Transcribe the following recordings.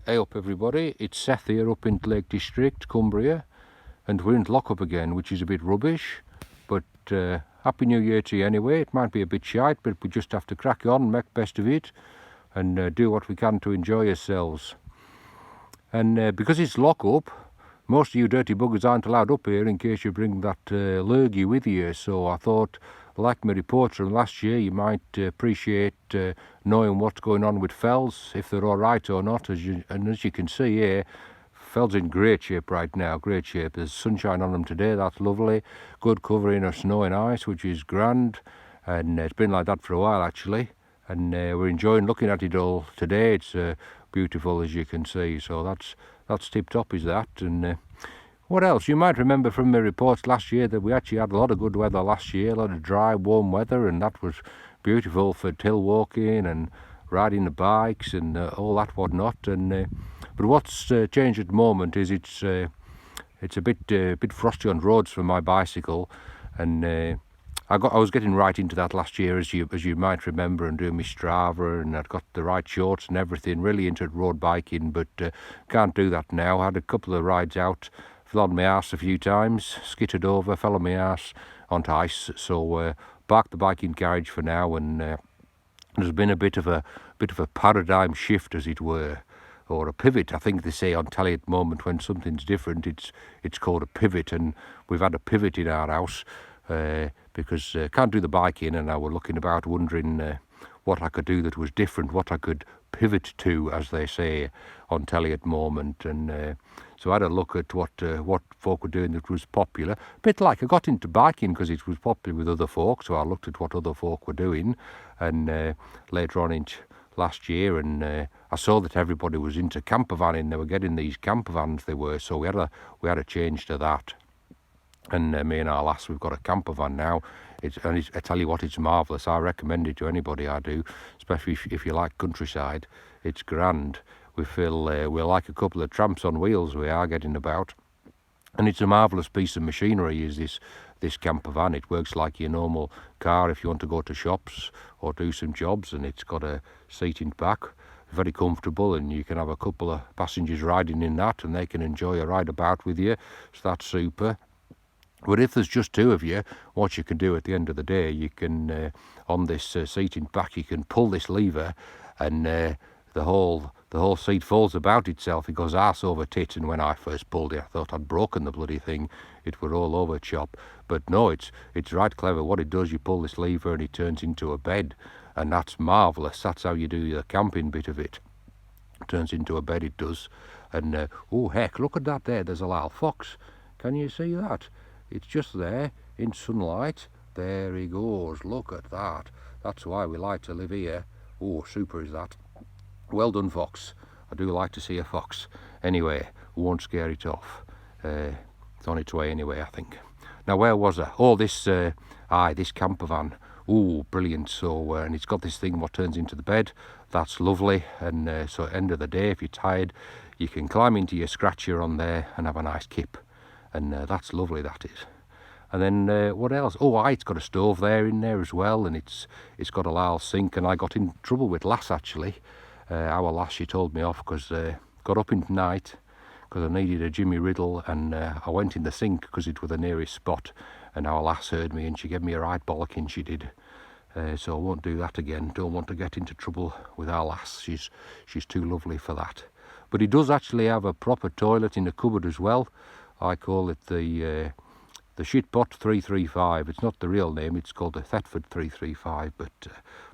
Hey up everybody, it's Seth here up in Lake District, Cumbria, and we're in lock-up again, which is a bit rubbish, but Happy New Year to you anyway. It might be a bit shite, but we just have to crack on, make best of it, and do what we can to enjoy ourselves. And because it's lock-up, most of you dirty buggers aren't allowed up here in case you bring that lurgy with you, so I thought, like my reports from last year, you might appreciate knowing what's going on with fells, if they're all right or not. As you can see here, fells in great shape right now, great shape. There's sunshine on them today, that's lovely. Good covering of snow and ice, which is grand, and it's been like that for a while actually. And we're enjoying looking at it all today. It's beautiful, as you can see, so that's tip-top is that. And what else? You might remember from my reports last year that we actually had a lot of good weather last year, a lot of dry, warm weather, and that was beautiful for hill walking and riding the bikes and all that whatnot. And but what's changed at the moment is it's a bit frosty on roads for my bicycle, and I was getting right into that last year, as you might remember, and doing my Strava, and I'd got the right shorts and everything, really into road biking, but can't do that now. I had a couple of rides out, fell on my arse a few times, skittered over, fell on my arse onto ice, so parked the bike in garage for now, and there's been a bit of a paradigm shift, as it were, or a pivot. I think they say on telly at the moment when something's different, it's called a pivot, and we've had a pivot in our house. Because can't do the biking, and I was looking about wondering what I could do that was different, what I could pivot to, as they say on telly at the moment. And so I had a look at what folk were doing that was popular. A bit like I got into biking because it was popular with other folk, so I looked at what other folk were doing. And later on in last year, and I saw that everybody was into camper vanning. They were getting these camper vans, they were, so we had a change to that. And me and our lass, we've got a camper van now. I tell you what, it's marvellous. I recommend it to anybody, I do, especially if you like countryside. It's grand. We feel we're like a couple of tramps on wheels. We are getting about, and it's a marvellous piece of machinery. Is this camper van? It works like your normal car if you want to go to shops or do some jobs, and it's got a seat in back. Very comfortable, and you can have a couple of passengers riding in that, and they can enjoy a ride about with you. So that's super. But if there's just two of you, what you can do at the end of the day, you can, on this seat in back, you can pull this lever, and the whole seat falls about itself. It goes arse over tit, and when I first pulled it, I thought I'd broken the bloody thing. It were all over chop. But no, it's right clever. What it does, you pull this lever and it turns into a bed, and that's marvellous. That's how you do the camping bit of it. It turns into a bed, it does. And, oh heck, look at that there. There's a little fox. Can you see that? It's just there in sunlight. There he goes. Look at that. That's why we like to live here. Oh, super is that. Well done, fox. I do like to see a fox. Anyway, won't scare it off. It's on its way anyway, I think. Now, where was I? Oh, this camper van. Oh, brilliant. So, and it's got this thing what turns into the bed. That's lovely. And so at the end of the day, if you're tired, you can climb into your scratcher on there and have a nice kip. And that's lovely, that is. And then what else? Oh, it's got a stove there in there as well, and it's got a little sink. And I got in trouble with lass actually. Our lass, she told me off because got up in the night because I needed a Jimmy Riddle, and I went in the sink because it was the nearest spot. And our lass heard me, and she gave me a right bollocking. She did. So I won't do that again. Don't want to get into trouble with our lass. She's too lovely for that. But he does actually have a proper toilet in the cupboard as well. I call it the Shitpot 335. It's not the real name, it's called the Thetford 335, but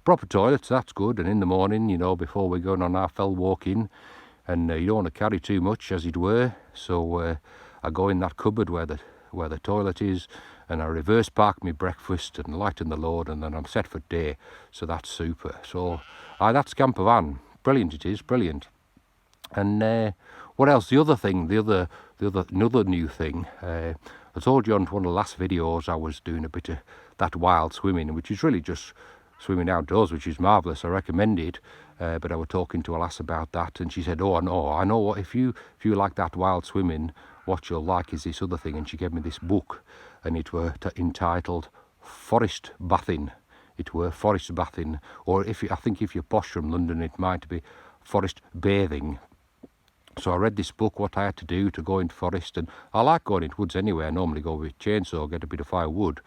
proper toilets, that's good. And in the morning, you know, before we're going on our fell walking, and you don't want to carry too much, as it were, so I go in that cupboard where the toilet is, and I reverse park my breakfast and lighten the load, and then I'm set for day. So that's super. So that's camper van. Brilliant it is, brilliant. And what else? Another new thing. I told you on one of the last videos I was doing a bit of that wild swimming, which is really just swimming outdoors, which is marvellous. I recommend it. But I was talking to a lass about that, and she said, "Oh, I know what if you like that wild swimming, what you'll like is this other thing." And she gave me this book, and it were entitled Forest Bathing. It were forest bathing, or I think if you're posh from London, it might be forest bathing. So I read this book, what I had to do to go into forest, and I like going into woods anyway. I normally go with chainsaw, get a bit of firewood,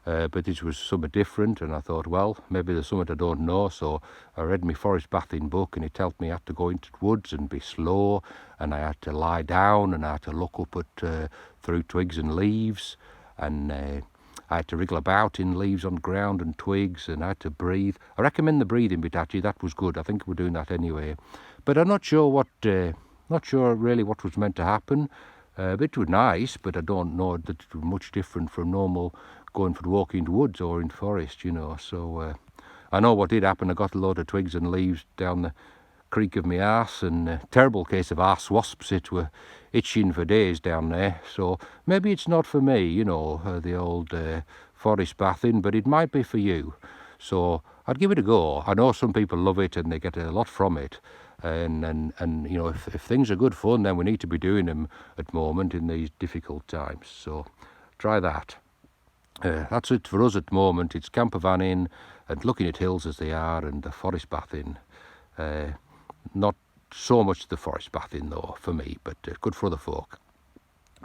but this was something different, and I thought, well, maybe there's something I don't know. So I read my forest bathing book, and it told me I had to go into woods and be slow, and I had to lie down, and I had to look up at through twigs and leaves, and I had to wriggle about in leaves on ground and twigs, and I had to breathe. I recommend the breathing bit, actually. That was good. I think we're doing that anyway. But I'm not sure really what was meant to happen. It was nice, but I don't know that it was much different from normal going for a walk in the woods or in forest, you know. So I know what did happen. I got a load of twigs and leaves down the creek of my arse, and a terrible case of arse wasps. It were itching for days down there. So maybe it's not for me, you know, the old forest bathing, but it might be for you. So I'd give it a go. I know some people love it and they get a lot from it. And you know, if things are good fun, then we need to be doing them at the moment in these difficult times. So try that. That's it for us at the moment. It's camper vanning and looking at hills as they are, and the forest bathing. Not so much the forest bathing though for me, but good for other folk,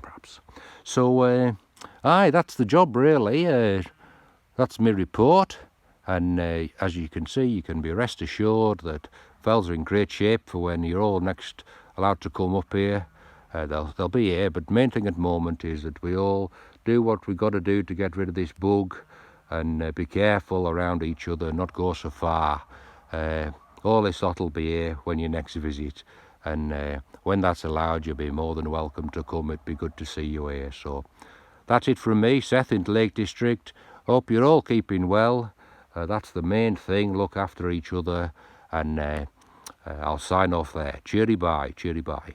perhaps. So aye, that's the job really. That's my report. And as you can see, you can be rest assured that fells are in great shape for when you're all next allowed to come up here. They'll be here, but the main thing at the moment is that we all do what we got to do to get rid of this bug, and be careful around each other, not go so far. All this lot will be here when you next visit, and when that's allowed, you'll be more than welcome to come. It'd be good to see you here. So that's it from me, Seth, in the Lake District. Hope you're all keeping well. That's the main thing. Look after each other, and I'll sign off there. Cheery bye, cheery bye.